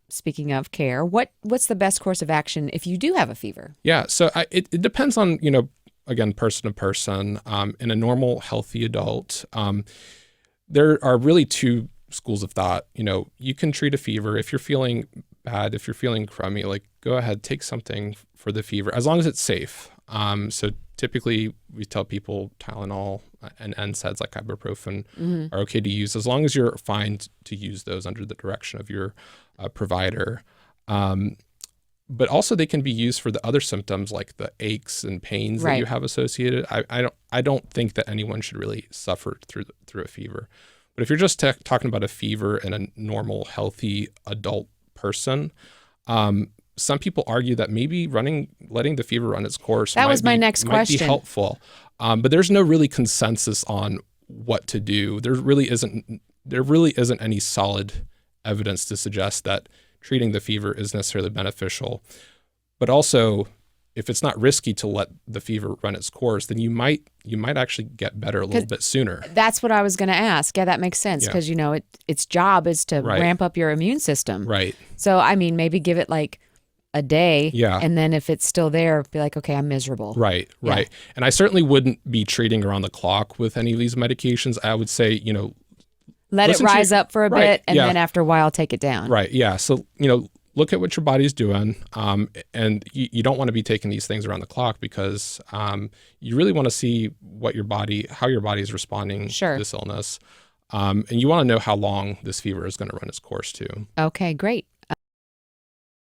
speaking of care, what's the best course of action if you do have a fever? Yeah, so it depends on, again, person to person. In a normal, healthy adult, there are really two schools of thought. You can treat a fever if you're feeling bad, if you're feeling crummy, like go ahead, take something for the fever, as long as it's safe. So typically we tell people Tylenol and NSAIDs like ibuprofen are okay to use, as long as you're fine to use those under the direction of your provider. But also they can be used for the other symptoms like the aches and pains that you have associated. I don't think that anyone should really suffer through a fever. But if you're just talking about a fever in a normal, healthy adult person, some people argue that maybe letting the fever run its course was my next question. Might be helpful. But there's no really consensus on what to do. There really isn't any solid evidence to suggest that treating the fever is necessarily beneficial. But also, if it's not risky to let the fever run its course, then you might actually get better a little bit sooner. That's what I was going to ask. Yeah, that makes sense because its job is to ramp up your immune system. Right. So maybe give it like a day. Yeah. And then if it's still there, be like, okay, I'm miserable. Right. And I certainly wouldn't be treating around the clock with any of these medications. I would say, let it rise up for a bit, and then after a while, take it down. Right. Yeah. So, look at what your body's doing. And you don't want to be taking these things around the clock because you really want to see how your body is responding to this illness. And you want to know how long this fever is going to run its course too. Okay, great.